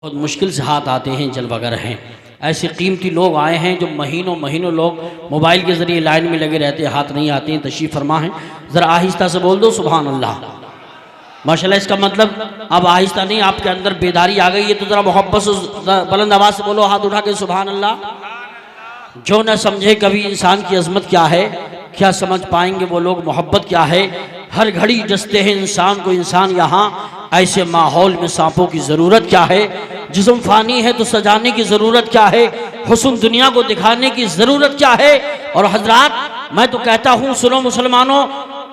बहुत मुश्किल से हाथ आते हैं, जलवागर हैं। ऐसे कीमती लोग आए हैं जो महीनों महीनों लोग मोबाइल के ज़रिए लाइन में लगे रहते हैं, हाथ नहीं आते हैं। तशरीफ़ फरमा है, ज़रा आहिस्ता से बोल दो सुभान अल्लाह। माशाल्लाह, इसका मतलब अब आहिस्ता नहीं, आपके अंदर बेदारी आ गई है, तो ज़रा मोहब्बत से बुलंद आवाज़ से बोलो, हाथ उठा के सुभान अल्लाह। जो न समझे कभी इंसान की अजमत क्या है, क्या समझ पाएंगे वो लोग मोहब्बत क्या है। हर घड़ी जसते हैं इंसान को इंसान, यहाँ ऐसे माहौल में सांपों की ज़रूरत क्या है। जिस्म फ़ानी है तो सजाने की ज़रूरत क्या है, हुस्न दुनिया को दिखाने की ज़रूरत क्या है। और हजरात, मैं तो कहता हूँ सुनो मुसलमानों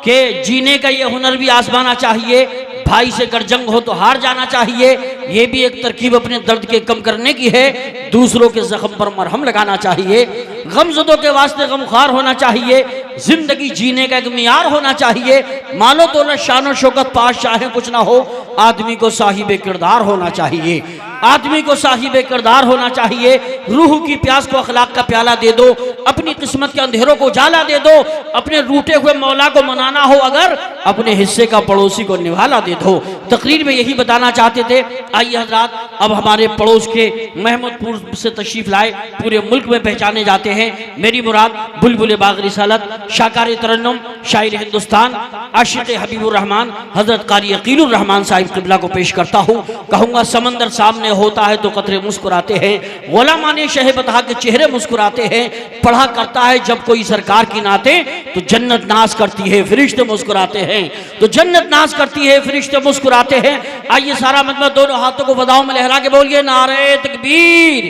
के जीने का ये हुनर भी आजमाना चाहिए। भाई से अगर जंग हो तो हार जाना चाहिए, ये भी एक तरकीब अपने दर्द के कम करने की है। दूसरों के जख्म पर मरहम लगाना चाहिए, गमज़दों के वास्ते गमख्वार होना चाहिए, जिंदगी जीने का एक मियार होना चाहिए। मालो दौलत शान और शौकत पाश चाहे कुछ ना हो, आदमी को साहिब किरदार होना चाहिए, आदमी को साहिब किरदार होना चाहिए। रूह की प्यास को अखलाक का प्याला दे दो, अपनी किस्मत के अंधेरों को जाला दे दो। अपने रूठे हुए मौला को मनाना हो अगर, अपने हिस्से का पड़ोसी को निवाला दे दो। तकरीर में यही बताना चाहते थे। आइए हजरात, अब हमारे पड़ोस के महमूदपुर से तशरीफ लाए, पूरे मुल्क में पहचाने जाते हैं। मेरी मुराद बुलबुल बाग़ रिसालत, शाकार तरन्नुम, शायर हिंदुस्तान, आशिक़ हबीबुर रहमान हज़रत क़ारी अक़ीलुर रहमान साहिब क़िबला को पेश करता हूँ। कहूँगा समंदर सामने होता है तो कतरे मुस्कुराते हैं, गुलामाने शह बता के चेहरे मुस्कुराते हैं। पढ़ा करता है जब कोई सरकार की नाते, तो जन्नत नाज करती है फरिश्ते मुस्कुराते हैं, तो जन्नत नाज करती है फरिश्ते मुस्कुराते हैं। आइए सारा मतलब दोनों हाथों को बदाओं में लहरा के बोलिए नारे तकबीर।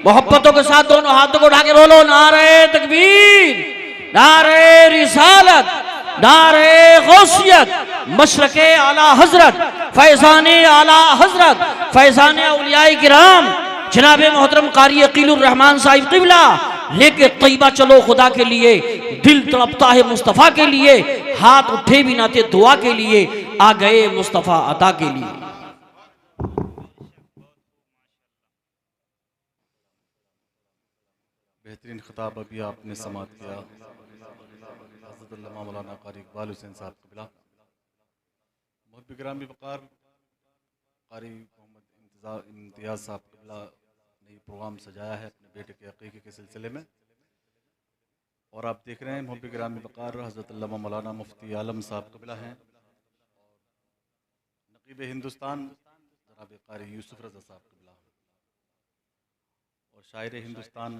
मोहब्बतों के साथ दोनों हाथों को उठा के बोलो नारे तकबीर, नारे रिसालत, नारे गौसियत, मशरक़े आला हजरत, फैज़ाने आला हजरत, फैज़ाने औलियाए किराम जनाब मोहतरम क़ारी अक़ीलुर रहमान साहिब क़िबला। लेके तैयबा चलो खुदा के लिए, दिल तड़पता है मुस्तफ़ा के लिए, हाथ उठे भी ना थे दुआ के लिए, आ गए मुस्तफ़ा अता के लिए। बेहतरीन खिताब अभी आपने समात किया हज़रत मौलाना क़ारी इक़बाल हुसैन साहब क़िबला। मुहब्ब गिरामी वक़ार क़ारी मोहम्मद इम्तियाज़ साहब क़िबला ने प्रोग्राम सजाया है अपने बेटे के अक़ीक़े के सिलसिले में, और आप देख रहे हैं मुहब्ब गिरामी वक़ार हज़रत मौलाना मुफ्ती आलम साहब क़िबला हैं, और नक़ीब हिंदुस्तान जनाब क़ारी यूसुफ़ रज़ा साहब क़िबला, और शायर हिंदुस्तान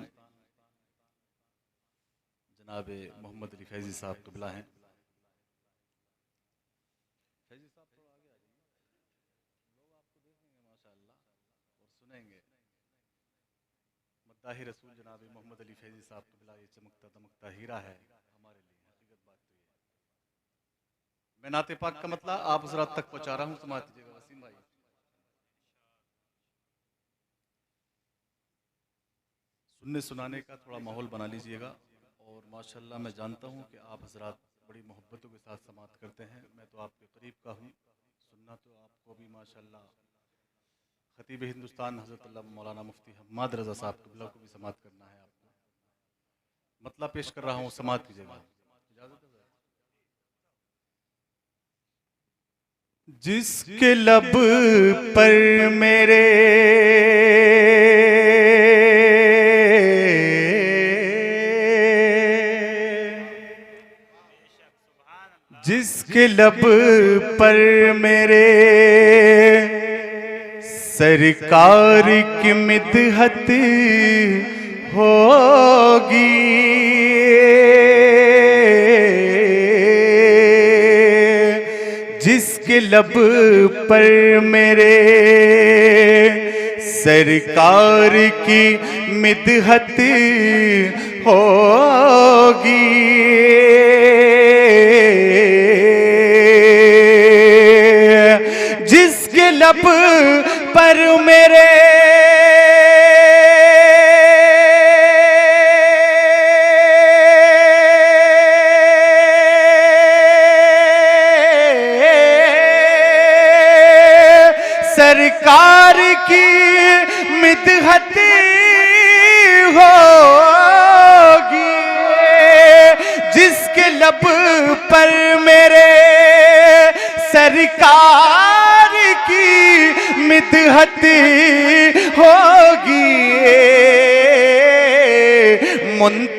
जनाब मोहम्मद अली फैज़ी साहब क़िबला हैं। फैज़ी साहब थोड़ा आगे आ जाइए, लोग आपको देखेंगे माशाअल्लाह और सुनेंगे। मद्दाही रसूल जनाब मोहम्मद अली फैज़ी साहब क़िबला, ये चमकता दमकता हीरा है हमारे लिए, हकीकत बात तो ये है। मैं नाते पाक का मतलब आप हज़रात तक पहुँचा रहा हूँ, समात दीजिएगा वसीम भाई। सुनने सुनाने का थोड़ा माहौल बना लीजिएगा, और माशाअल्लाह मैं जानता हूँ कि आप हज़रात बड़ी मोहब्बतों के साथ समात करते हैं। मैं तो आपके करीब का हूँ, सुनना तो आपको भी माशाअल्लाह खतीब हिंदुस्तान हज़रत मौलाना मुफ्ती हम्माद रज़ा साहब क़िबला को भी समात करना है। आपको मतलब पेश कर रहा हूँ, समात कीजिएगा। जिसके लब पर मेरे जिसके लब पर मेरे सरकार की मिदहत होगी, जिसके लब पर मेरे सरकार की मिदहत होगी, जिसके लब पर मेरे सरकार की मिदहत होगी, जिसके लब पर मेरे सरकार की मिदहत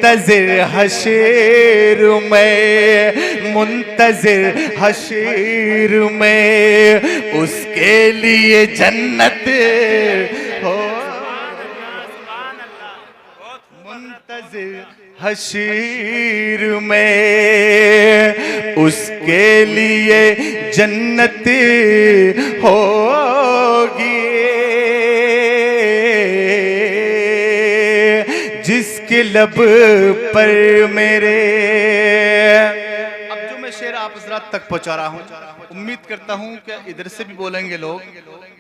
मुंतज़िर हशर में, मुंतज़िर हशर में, उसके लिए जन्नत हो। मुंतज़िर हशर में, उसके लिए जन्नत होगी, जिसके लब पर मेरे। अब जो मैं शेर आप हज़रात तक पहुंचा रहा हूं, उम्मीद करता हूं कि इधर से भी बोलेंगे लोग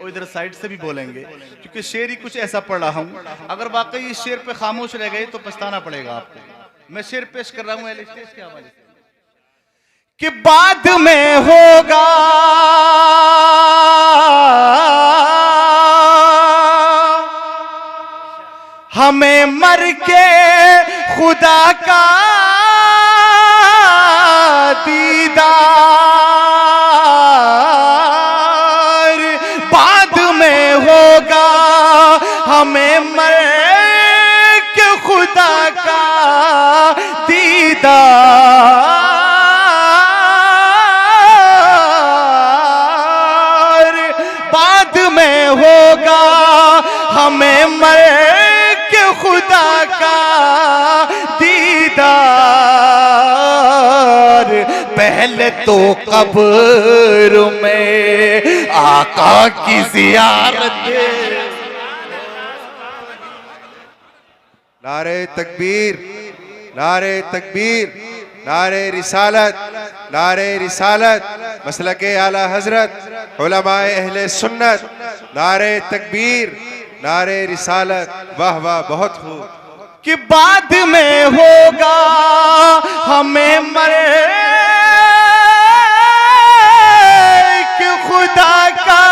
और इधर साइड से भी बोलेंगे, क्योंकि शेर ही कुछ ऐसा पढ़ रहा हूं। अगर वाकई इस शेर पे खामोश रह गए तो पछताना पड़ेगा आपको। मैं शेर पेश कर रहा हूं अहले स्टेज के हवाले से कि बाद में होगा हमें मर के खुदा का दीदार, बाद में होगा हमें मर के खुदा का दीदार, बाद में होगा हमें मर के खुदा का दीदार। पहले तो कब्र में आका की ज़ियारत। नारे तकबीर, नारे तकबीर, नारे रिसालत, नारे रिसालत, मसलके आला हजरत, उलमाए अहले सुन्नत, नारे तकबीर, नारे रिसालत। वाह वाह, बहुत खूब। कि बाद में होगा हमें मरे कि खुदा का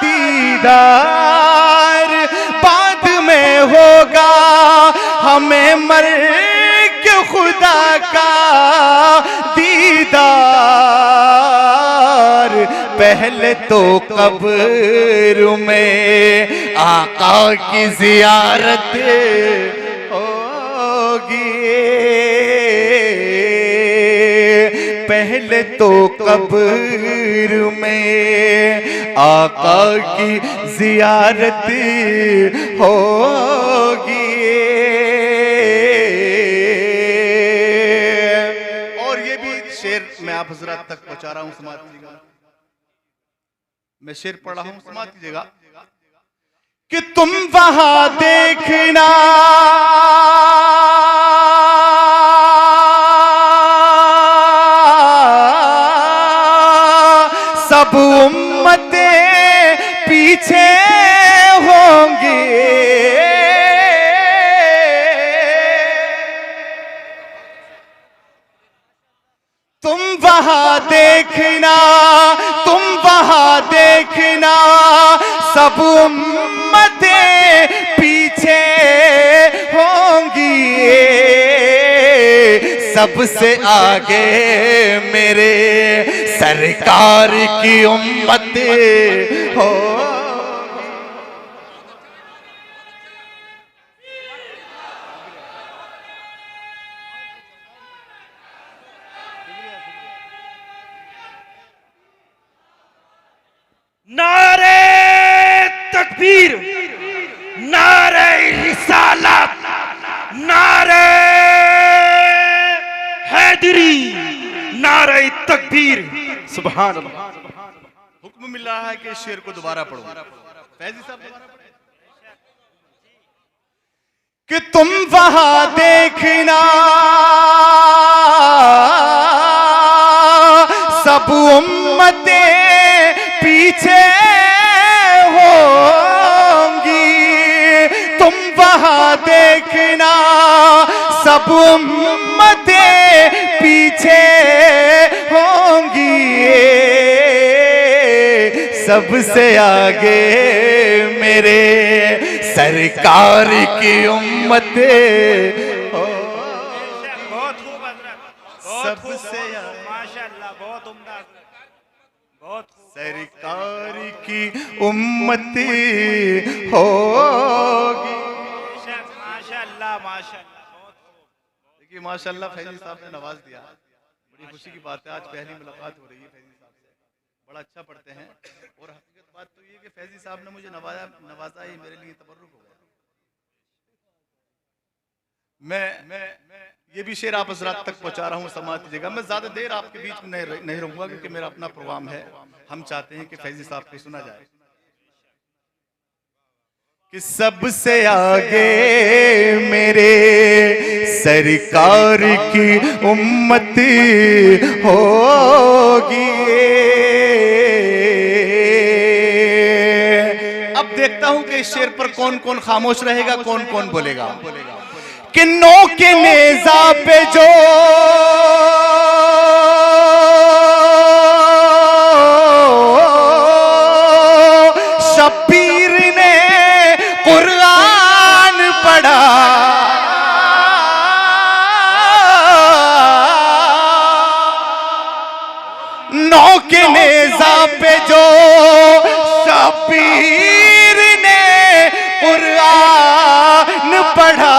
दीदार, बाद में होगा हमें मरे कि खुदा का दीदार। पहले तो कब्र में आका की ज़ियारत होगी, पहले तो कब्र में आका की ज़ियारत होगी। और ये भी शेर मैं आप हज़रात तक पहुंचा रहा हूं, समाज कीजिएगा। मैं शेर पढ़ रहा हूं, समाज कीजिएगा कि तुम वहां देखना सब उम्मतें पीछे होंगी, तुम वहां देखना, तुम वहां देखना सब उम्मतें पीछे होंगी, सबसे आगे मेरे सरकार की उम्मत हो। नारे तकबीर, नारे रिसालत, नारे हैदरी, नारे तकबीर। सुभान अल्लाह। हुक्म मिल रहा है कि इस शेर को दोबारा पढ़ो। फैजी साहब कि तुम वहां देखना सब उम्मतें पीछे होंगी, तुम वहां देखना सब उम्मतें पीछे होंगी, सबसे आगे मेरे सरकार की उम्मत हो। बहुत खूब हज़रत, सबसे माशाअल्लाह, बहुत उम्दा, बहुत खूब। सरकार की उम्मत होगी। माशाअल्लाह, माशाअल्लाह, बहुत खूब। देखिए माशाल्लाह फैजी साहब ने नवाज दिया, बड़ी खुशी की बात है। आज पहली मुलाकात हो रही है फैजी साहब से, बड़ा अच्छा पढ़ते हैं। और हकीकत बात तो ये कि फैजी साहब ने मुझे नवाजा ये मेरे लिए तबर्रुक हो गया। मैं ये भी शेर आप हजरात तक पहुंचा रहा हूँ, समाज की जगह। मैं ज्यादा देर आपके बीच में नहीं रहूंगा क्योंकि मेरा अपना प्रोग्राम है। हम चाहते हैं कि फैजी साहब को सुना जाए कि सबसे आगे मेरे सरकार की उम्मत होगी। अब देखता हूं कि इस शेर पर कौन कौन खामोश रहेगा, कौन कौन बोलेगा। कि नो के नेजा पे जो शब्बीर ने कुरान पढ़ा, नौ के नेजा पे जो शब्बीर ने कुरान पढ़ा,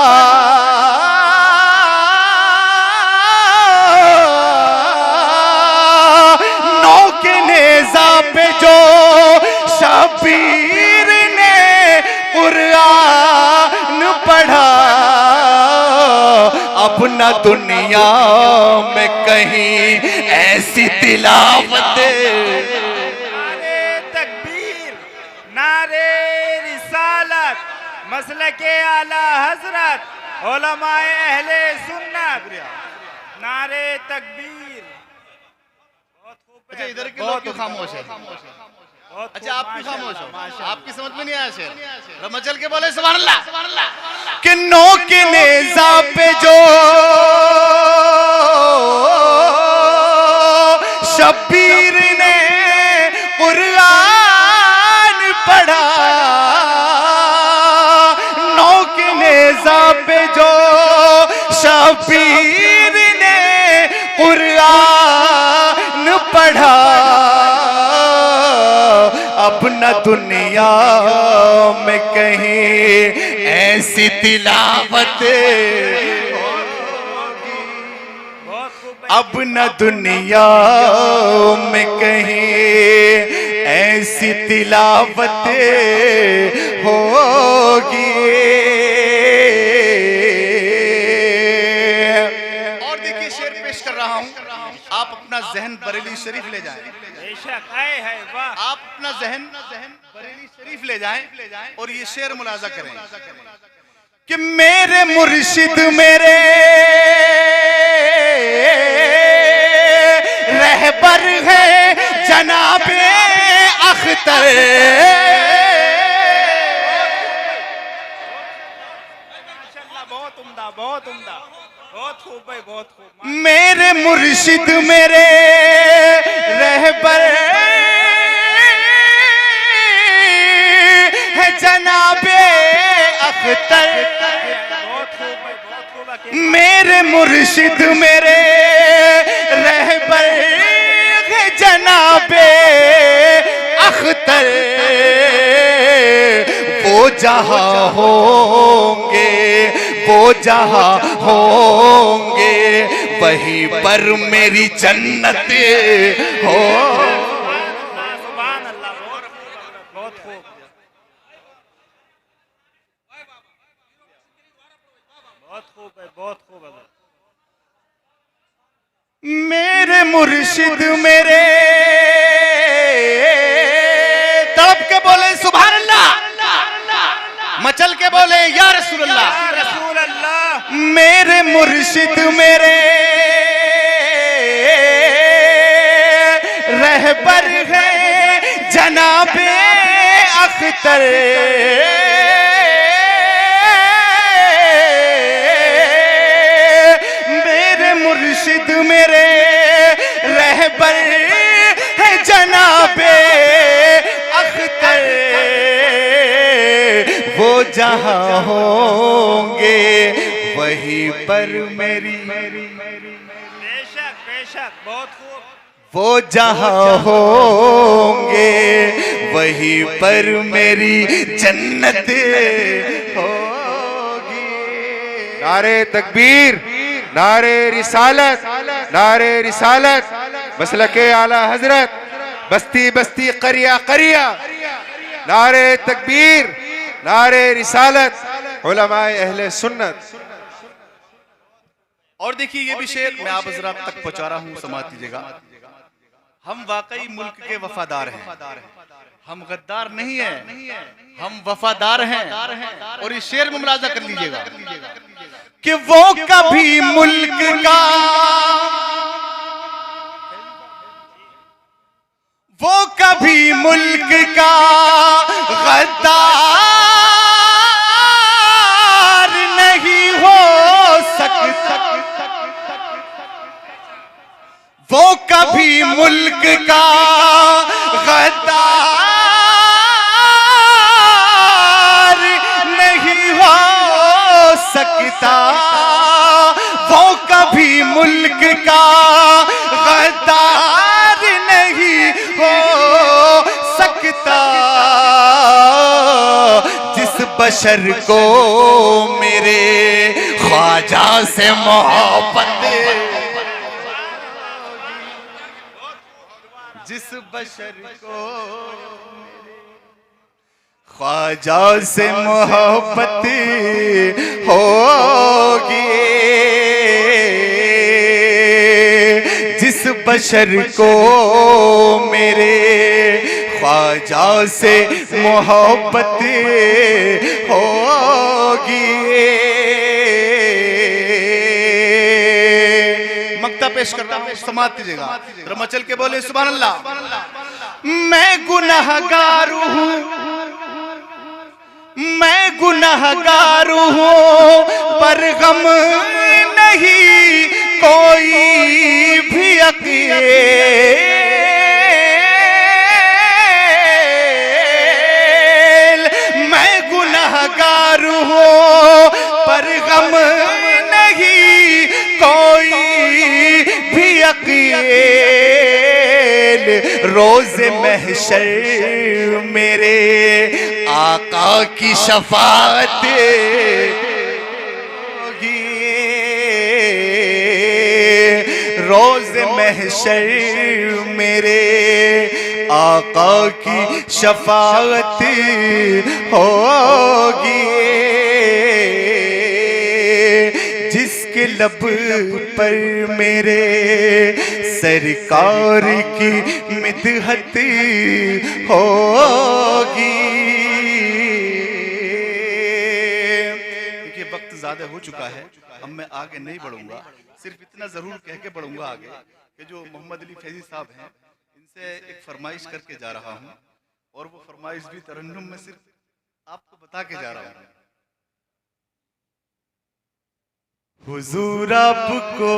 शबीर ने कुरान पढ़ा। अब न दुनिया में कहीं ऐसी तिलावत, नारे तकबीर, नारे रिसालत, मसलके आला हजरत, उलमाए अहले सुन्नत, नारे तकबीर। अच्छा इधर के लोग क्यों खामोश है? अच्छा आप क्यों खामोश हो? आपकी समझ में नहीं आया शेर? मचल के बोले सुभान अल्लाह। कि नो के नेजा पे जो शब्बीर ने कुरान पढ़ा, नौ के नेजा पे जो शब्बीर ने कुरान पढ़ा। अब न दुनिया में कहीं ऐसी तिलावत, अब न दुनिया में कहीं ऐसी तिलावत होगी। और देखिए शेर पेश कर रहा हूं, आप अपना जहन बरेली शरीफ ले जाएं। बेशक आए है, वाह। आप अपना जहन बरेली शरीफ ले जाएं और ये शेर मुलाजा करें कि मेरे मुर्शिद मेरे रहबर है जनाबे अख्तर, माशाल्लाह, बहुत उम्दा, बहुत उम्दा, बहुत खूब भाई, बहुत खूब। मेरे मुर्शिद मेरे रहबर है जनाबे अख्तर, बहुत खूब भाई, बहुत खूब। मेरे मुर्शिद मेरे रहबर है जनाबे अख्तर। वो जहां होंगे, वो जहां होंगे, वहीं पर मेरी जन्नत हो। सुभान अल्लाह, बहुत खूब, बहुत खूब, बहुत खूब है, बहुत खूब है। मेरे मुर्शिद मेरे तड़प के बोले सुभान अल्लाह, मचल के बोले या रसूल अल्लाह। या रसूल अल्लाह। मेरे मुर्शिद मेरे रहबर है जनाबे अख्तर, मेरे मुर्शिद मेरे रहबर है जनाबे अख्तर। वो जहां होंगे वहीं पर मेरी, बेशक बेशक, बहुत खूब। वो जहां होंगे वहीं पर मेरी जन्नत होगी। नारे तकबीर, नारे रिसालत, नारे रिसालत, मसलके आला हजरत, बस्ती बस्ती करिया करिया, नारे तकबीर, नारे रिसालत, उलमाए अहले सुन्नत। और देखिए ये भी शेर मैं आप हजरात तक पहुंचा रहा हूं, समात कीजिएगा। हम वाकई मुल्क के वफादार हैं, हम गद्दार नहीं हैं, हम वफादार हैं। और इस शेर में मुलाजा कर लीजिएगा कि वो कभी मुल्क का, वो कभी मुल्क का गद्दार नहीं हो सकता, वो कभी मुल्क का गद्दार नहीं हो सकता, वो कभी मुल्क का गद्दार नहीं हो सकता। जिस बशर को मेरे ख्वाजा से मोहब्बत, जिस बशर को ख्वाजा से मोहब्बत होगी, जिस बशर को मेरे ख्वाजा से मोहब्बत होगी। मक्ता पेश कर रहा हूं, समात कीजिएगा, जरा चल के बोले सुभान अल्लाह। मैं गुनाहगार हूं, मैं गुनाहगार हूं, पर गम नहीं कोई भी अकील। मैं गुनाहगार हूं, पर गम नहीं कोई भी अकील। रोज़ महशर मेरे आका की शफाअत होगी, रोज़ महशर मेरे आका की शफाअत होगी। जिसके लब पर मेरे सरकार की मिदहत होगी। देखिए वक्त ज्यादा हो चुका है, अब मैं आगे नहीं बढ़ूंगा, सिर्फ इतना जरूर कह के बढ़ूंगा आगे कि जो मोहम्मद अली फैजी साहब हैं, इनसे एक फरमाइश करके जा रहा हूं, और वो फरमाइश भी तरन्नुम में सिर्फ आपको बता के जा रहा हूं। हुजूर आपको